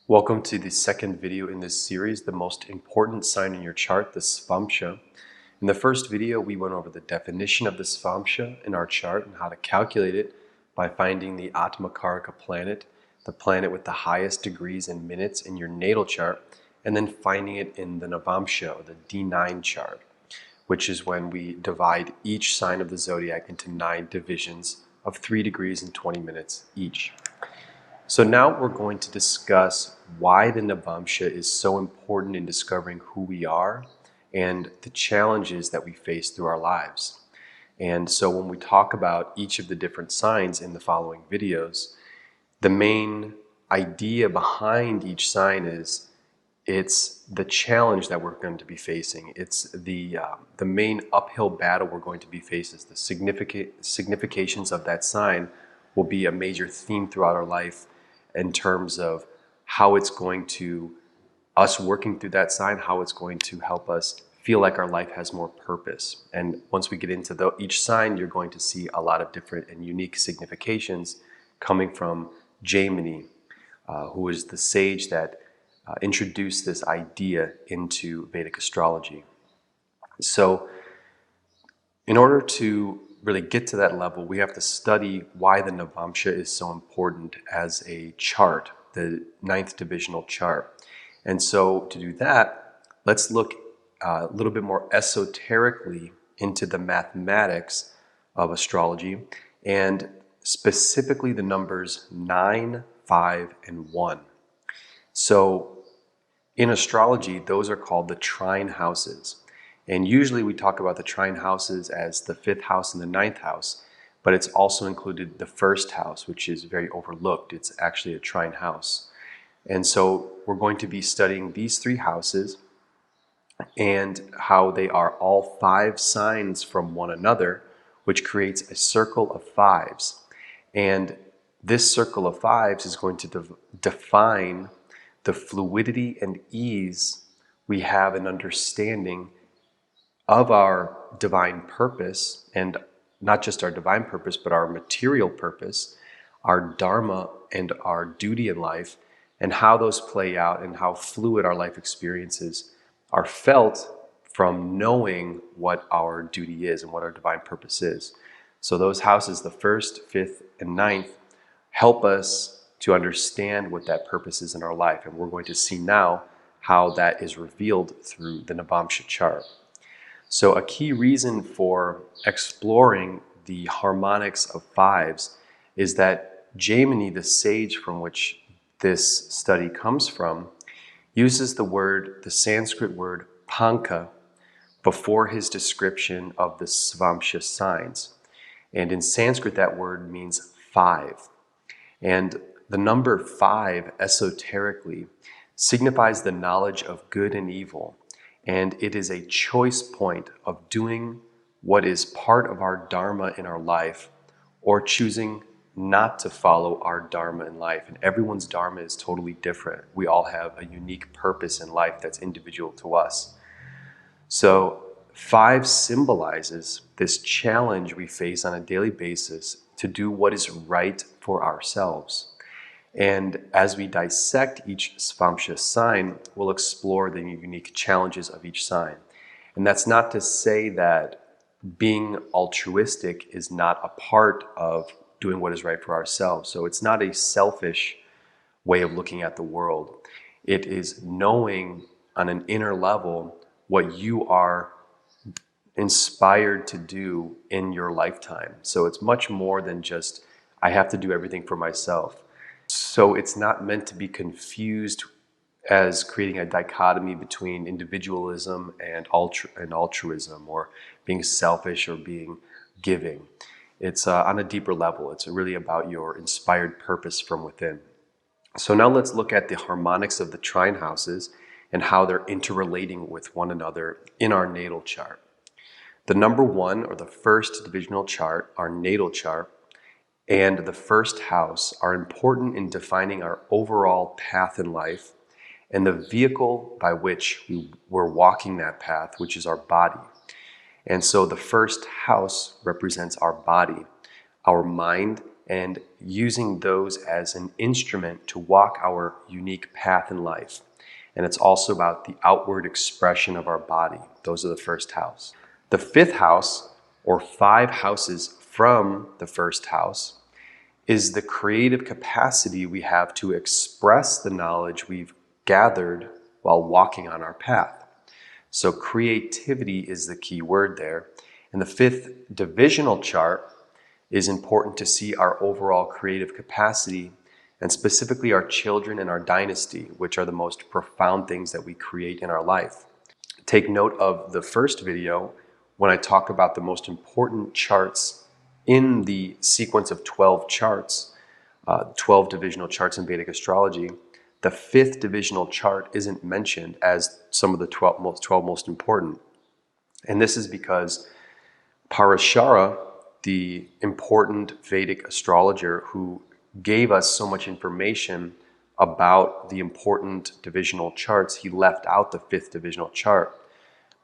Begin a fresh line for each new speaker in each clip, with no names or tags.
Welcome to the second video in this series, the most important sign in your chart, the Svamsa. In the first video, we went over the definition of the Svamsa in our chart and how to calculate it by finding the Atmakaraka planet, the planet with the highest degrees and minutes in your natal chart, and then finding it in the Navamsa, or the D9 chart, which is when we divide each sign of the zodiac into 9 divisions of 3 degrees and 20 minutes each. So now we're going to discuss why the Navamsa is so important in discovering who we are and the challenges that we face through our lives. And so when we talk about each of the different signs in the following videos, the main idea behind each sign is it's the challenge that we're going to be facing. It's the main uphill battle we're going to be facing. The significations of that sign will be a major theme throughout our life in terms of how it's going to, us working through that sign, how it's going to help us feel like our life has more purpose. And once we get into each sign, you're going to see a lot of different and unique significations coming from Jaimini, who is the sage that introduced this idea into Vedic astrology. So in order to really get to that level, we have to study why the Navamsa is so important as a chart, the 9th divisional chart. And so to do that, let's look a little bit more esoterically into the mathematics of astrology, and specifically the numbers 9, 5, and 1. So in astrology, those are called the trine houses. And usually we talk about the trine houses as the 5th house and the 9th house, but it's also included the 1st house, which is very overlooked. It's actually a trine house. And so we're going to be studying these 3 houses and how they are all 5 signs from one another, which creates a circle of 5s. And this circle of 5s is going to define the fluidity and ease we have in understanding of our divine purpose, and not just our divine purpose, but our material purpose, our dharma and our duty in life, and how those play out and how fluid our life experiences are felt from knowing what our duty is and what our divine purpose is. So those houses, the 1st, 5th, and 9th, help us to understand what that purpose is in our life. And we're going to see now how that is revealed through the Navamsa chart. So a key reason for exploring the harmonics of 5s is that Jaimini, the sage from which this study comes from, uses the Sanskrit word panka before his description of the Svamsa signs. And in Sanskrit, that word means 5. And the number 5, esoterically, signifies the knowledge of good and evil. And it is a choice point of doing what is part of our dharma in our life, or choosing not to follow our dharma in life. And everyone's dharma is totally different. We all have a unique purpose in life that's individual to us. So 5 symbolizes this challenge we face on a daily basis to do what is right for ourselves. And as we dissect each Svamsa sign, we'll explore the unique challenges of each sign. And that's not to say that being altruistic is not a part of doing what is right for ourselves. So it's not a selfish way of looking at the world. It is knowing on an inner level what you are inspired to do in your lifetime. So it's much more than just, I have to do everything for myself. So it's not meant to be confused as creating a dichotomy between individualism and altruism, or being selfish or being giving. It's on a deeper level. It's really about your inspired purpose from within. So now let's look at the harmonics of the trine houses and how they're interrelating with one another in our natal chart. The number 1, or the 1st divisional chart, our natal chart, and the 1st house are important in defining our overall path in life and the vehicle by which we're walking that path, which is our body. And so the 1st house represents our body, our mind, and using those as an instrument to walk our unique path in life. And it's also about the outward expression of our body. Those are the first house. The fifth house, or 5 houses from the first house, is the creative capacity we have to express the knowledge we've gathered while walking on our path. So creativity is the key word there. In the 5th divisional chart, it is important to see our overall creative capacity, and specifically our children and our dynasty, which are the most profound things that we create in our life. Take note of the first video when I talk about the most important charts in the sequence of 12 charts, 12 divisional charts in Vedic astrology. The 5th divisional chart isn't mentioned as some of the 12 most important. And this is because Parashara, the important Vedic astrologer who gave us so much information about the important divisional charts, he left out the 5th divisional chart.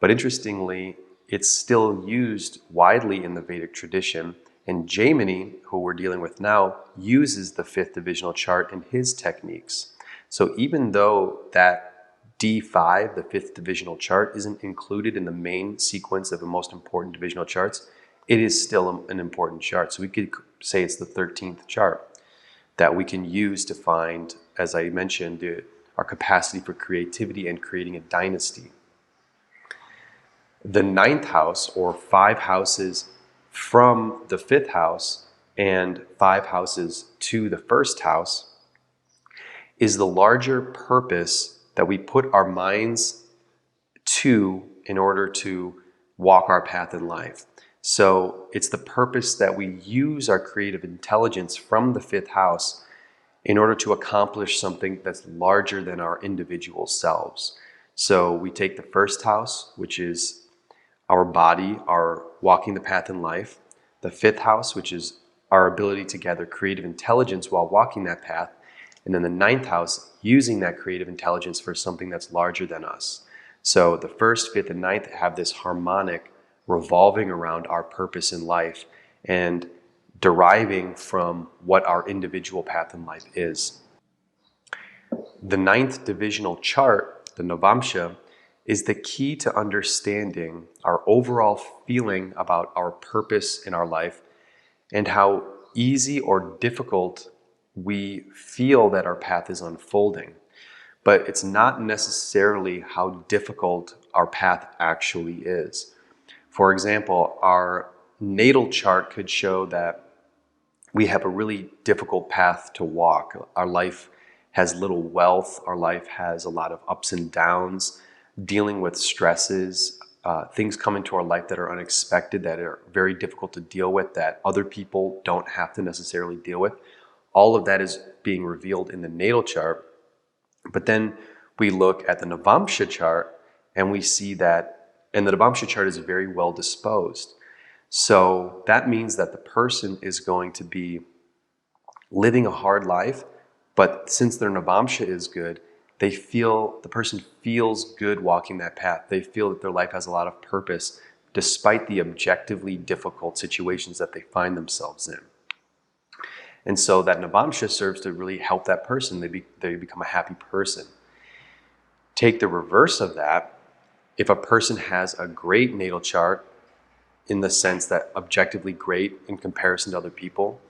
But interestingly, it's still used widely in the Vedic tradition, and Jaimini, who we're dealing with now, uses the 5th divisional chart in his techniques. So even though that D5, the 5th divisional chart, isn't included in the main sequence of the most important divisional charts, it is still an important chart. So we could say it's the 13th chart that we can use to find, as I mentioned, our capacity for creativity and creating a dynasty. The 9th house, or 5 houses from the 5th house and 5 houses to the 1st house, is the larger purpose that we put our minds to in order to walk our path in life. So it's the purpose that we use our creative intelligence from the 5th house in order to accomplish something that's larger than our individual selves. So we take the 1st house, which is our body, our walking the path in life. The 5th house, which is our ability to gather creative intelligence while walking that path. And then the 9th house, using that creative intelligence for something that's larger than us. So the 1st, 5th, and 9th have this harmonic revolving around our purpose in life and deriving from what our individual path in life is. The 9th divisional chart, the Navamsa, is the key to understanding our overall feeling about our purpose in our life and how easy or difficult we feel that our path is unfolding. But it's not necessarily how difficult our path actually is. For example, our natal chart could show that we have a really difficult path to walk. Our life has little wealth. Our life has a lot of ups and downs, dealing with stresses, things come into our life that are unexpected, that are very difficult to deal with, that other people don't have to necessarily deal with. All of that is being revealed in the natal chart. But then we look at the Navamsa chart and we see that, and the Navamsa chart is very well disposed. So that means that the person is going to be living a hard life, but since their Navamsa is good, the person feels good walking that path. They feel that their life has a lot of purpose, despite the objectively difficult situations that they find themselves in. And so that Navamsa serves to really help that person. They become a happy person. Take the reverse of that. If a person has a great natal chart, in the sense that objectively great in comparison to other people,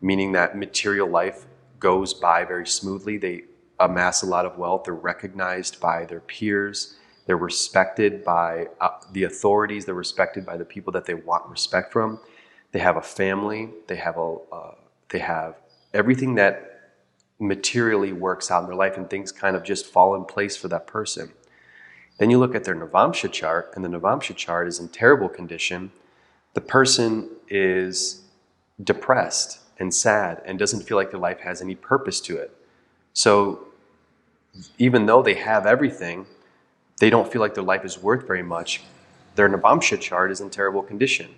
meaning that material life goes by very smoothly, they amass a lot of wealth, they're recognized by their peers, they're respected by the authorities, they're respected by the people that they want respect from, they have a family, they have everything that materially works out in their life, and things kind of just fall in place for that person. Then you look at their Navamsa chart, and the Navamsa chart is in terrible condition. The person is depressed and sad and doesn't feel like their life has any purpose to it. So even though they have everything, they don't feel like their life is worth very much. Their Navamsa chart is in terrible condition.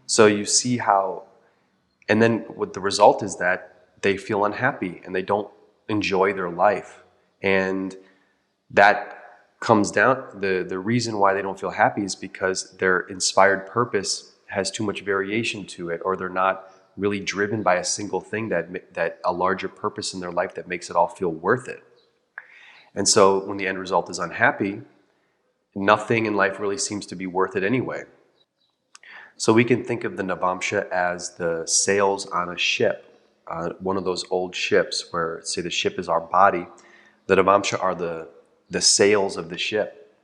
So you see how, and then what the result is that they feel unhappy and they don't enjoy their life. And that comes down, the reason why they don't feel happy is because their inspired purpose has too much variation to it, or they're not really driven by a single thing, that a larger purpose in their life that makes it all feel worth it. And so when the end result is unhappy, nothing in life really seems to be worth it anyway. So we can think of the Navamsa as the sails on a ship, one of those old ships where, say, the ship is our body. The Navamsa are the sails of the ship.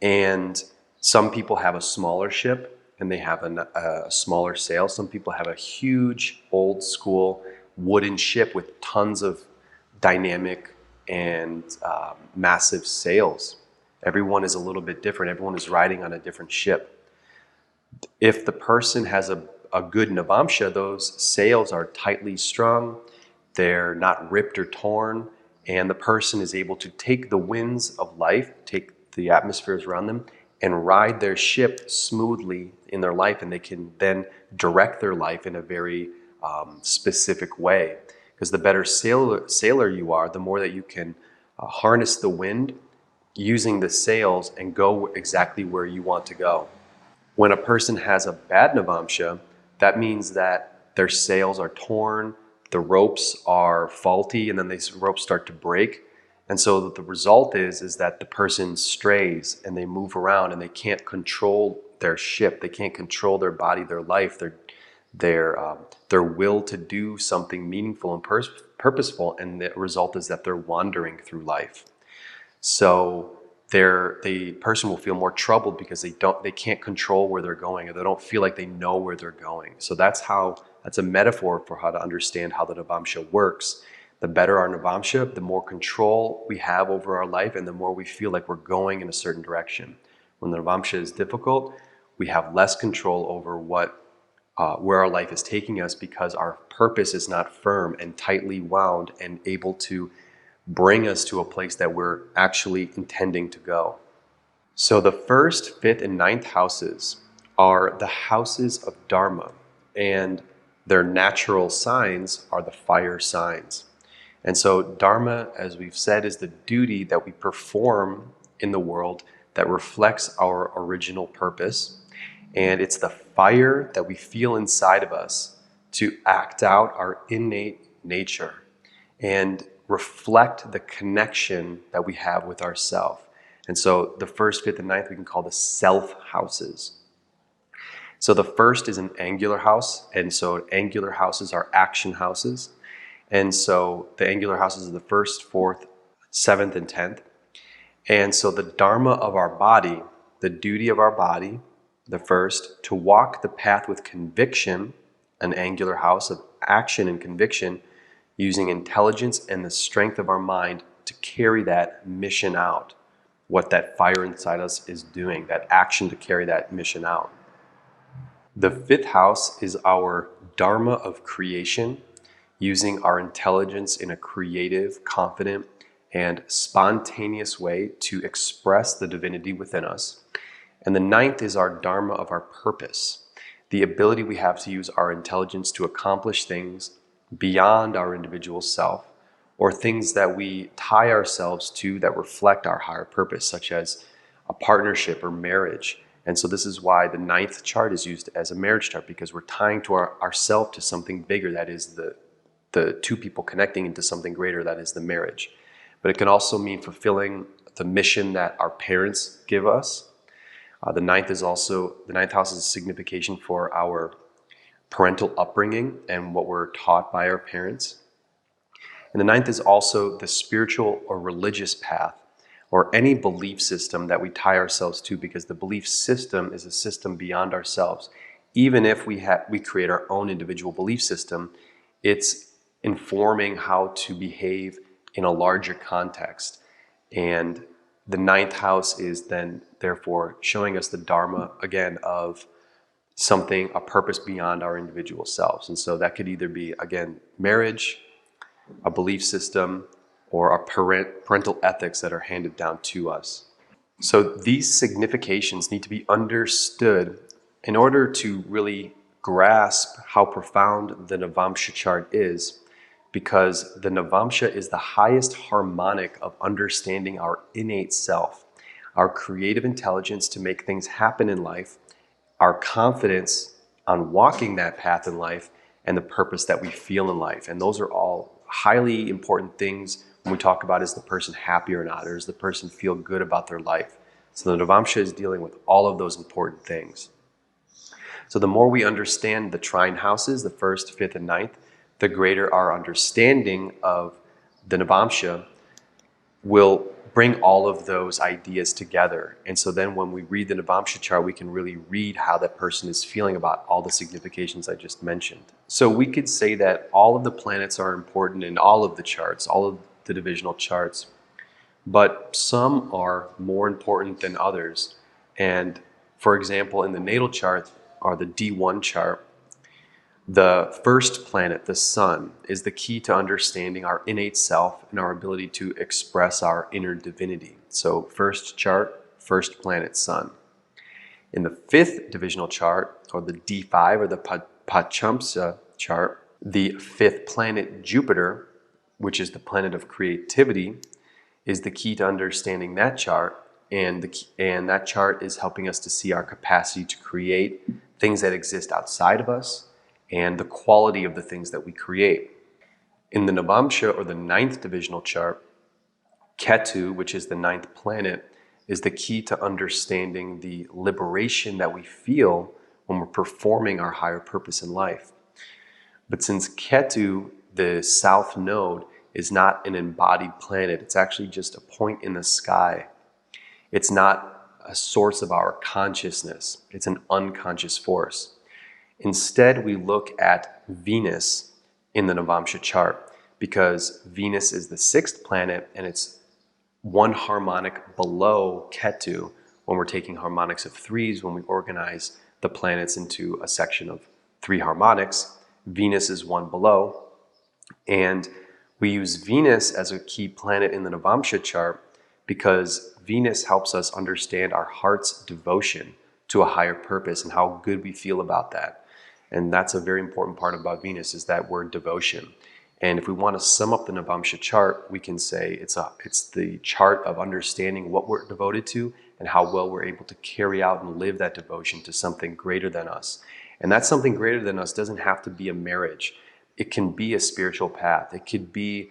And some people have a smaller ship and they have a smaller sail. Some people have a huge, old school wooden ship with tons of dynamic and massive sails. Everyone is a little bit different. Everyone is riding on a different ship. If the person has a good Navamsa, those sails are tightly strung, they're not ripped or torn, and the person is able to take the winds of life, take the atmospheres around them, and ride their ship smoothly in their life, and they can then direct their life in a very specific way. Because the better sailor you are, the more that you can harness the wind using the sails and go exactly where you want to go. When a person has a bad Navamsa, that means that their sails are torn, the ropes are faulty, and then these ropes start to break. And so the result is that the person strays and they move around and they can't control their ship. They can't control their body, their life, their will to do something meaningful and purposeful. And the result is that they're wandering through life. So the person will feel more troubled because they can't control where they're going, or they don't feel like they know where they're going. So that's a metaphor for how to understand how the Navamsa works. The better our Navamsa, the more control we have over our life, and the more we feel like we're going in a certain direction. When the Navamsa is difficult, we have less control over where our life is taking us, because our purpose is not firm and tightly wound and able to bring us to a place that we're actually intending to go. So the 1st, 5th, and 9th houses are the houses of Dharma, and their natural signs are the fire signs. And so Dharma, as we've said, is the duty that we perform in the world that reflects our original purpose. And it's the fire that we feel inside of us to act out our innate nature and reflect the connection that we have with ourself. And so the 1st, 5th, and 9th we can call the self houses. So the 1st is an angular house, and so angular houses are action houses. And so the angular houses are the 1st, 4th, 7th, and 10th. And so the dharma of our body, the duty of our body, the 1st, to walk the path with conviction, an angular house of action and conviction, using intelligence and the strength of our mind to carry that mission out, what that fire inside us is doing, that action to carry that mission out. The 5th house is our dharma of creation, using our intelligence in a creative, confident, and spontaneous way to express the divinity within us. And the 9th is our dharma of our purpose, the ability we have to use our intelligence to accomplish things beyond our individual self, or things that we tie ourselves to that reflect our higher purpose, such as a partnership or marriage. And so this is why the 9th chart is used as a marriage chart, because we're tying to ourself to something bigger, that is the two people connecting into something greater, that is the marriage. But it can also mean fulfilling the mission that our parents give us. The 9th house is a signification for our parental upbringing and what we're taught by our parents. And the 9th is also the spiritual or religious path, or any belief system that we tie ourselves to, because the belief system is a system beyond ourselves. Even if we create our own individual belief system, it's informing how to behave in a larger context. And the 9th house is then therefore showing us the dharma again of something, a purpose beyond our individual selves. And so that could either be, again, marriage, a belief system, or our parental ethics that are handed down to us. So these significations need to be understood in order to really grasp how profound the Navamsa chart is, because the Navamsa is the highest harmonic of understanding our innate self, our creative intelligence to make things happen in life, our confidence on walking that path in life, and the purpose that we feel in life. And those are all highly important things when we talk about, is the person happy or not, or does the person feel good about their life? So the Navamsa is dealing with all of those important things. So the more we understand the trine houses, the 1st, 5th, and 9th, the greater our understanding of the Navamsa will bring all of those ideas together. And so then when we read the Navamsa chart, we can really read how that person is feeling about all the significations I just mentioned. So we could say that all of the planets are important in all of the charts, all of the divisional charts, but some are more important than others. And for example, in the natal chart, or the D1 chart, the first planet, the sun, is the key to understanding our innate self and our ability to express our inner divinity. So first chart, first planet, sun. In the 5th divisional chart, or the D5 or the Pachamsa chart, the 5th planet, Jupiter, which is the planet of creativity, is the key to understanding that chart. And that chart is helping us to see our capacity to create things that exist outside of us, and the quality of the things that we create. In the Navamsa, or the 9th divisional chart, Ketu, which is the 9th planet, is the key to understanding the liberation that we feel when we're performing our higher purpose in life. But since Ketu, the south node, is not an embodied planet, it's actually just a point in the sky. It's not a source of our consciousness. It's an unconscious force. Instead, we look at Venus in the Navamsa chart, because Venus is the 6th planet and it's one harmonic below Ketu. When we're taking harmonics of 3s, when we organize the planets into a section of 3 harmonics, Venus is one below. And we use Venus as a key planet in the Navamsa chart because Venus helps us understand our heart's devotion to a higher purpose and how good we feel about that. And that's a very important part about Venus, is that word devotion. And if we want to sum up the Navamsa chart, we can say it's the chart of understanding what we're devoted to and how well we're able to carry out and live that devotion to something greater than us. And that something greater than us doesn't have to be a marriage. It can be a spiritual path. It could be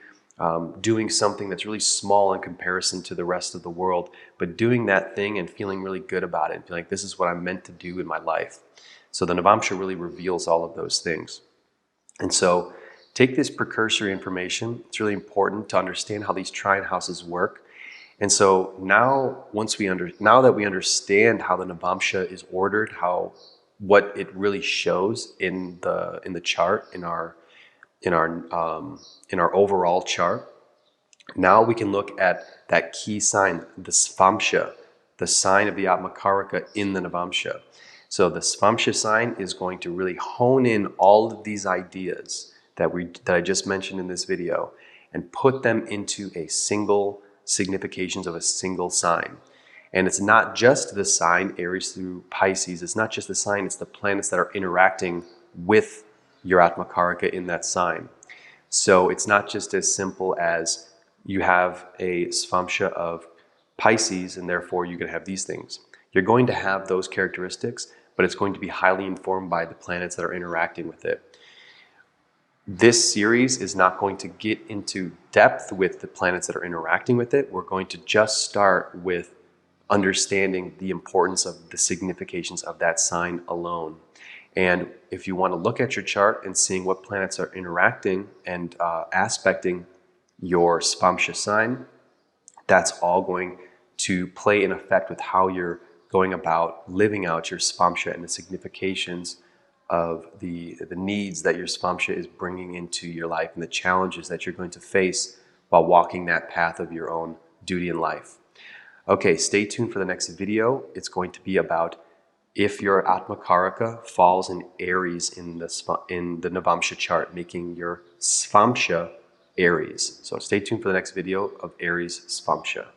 doing something that's really small in comparison to the rest of the world, but doing that thing and feeling really good about it and feeling like this is what I'm meant to do in my life. So the Navamsa really reveals all of those things. And so take this precursory information. It's really important to understand how these trine houses work. And so now that we understand how the Navamsa is ordered, what it really shows in the chart, in our overall chart, now we can look at that key sign, the Svamsa, the sign of the Atmakaraka in the Navamsa. So the Svamsa sign is going to really hone in all of these ideas that I just mentioned in this video and put them into a single significations of a single sign. And it's not just the sign, Aries through Pisces, it's not just the sign, it's the planets that are interacting with your Atmakaraka in that sign. So it's not just as simple as you have a Svamsa of Pisces and therefore you're going to have these things. You're going to have those characteristics, but it's going to be highly informed by the planets that are interacting with it. This series is not going to get into depth with the planets that are interacting with it. We're going to just start with understanding the importance of the significations of that sign alone. And if you want to look at your chart and seeing what planets are interacting and aspecting your Svamsa sign, that's all going to play in effect with how you're going about living out your Svamsa and the significations of the needs that your Svamsa is bringing into your life and the challenges that you're going to face while walking that path of your own duty in life. Okay, stay tuned for the next video. It's going to be about if your Atmakaraka falls in Aries in the Navamsa chart, making your Svamsa Aries. So stay tuned for the next video of Aries Svamsa.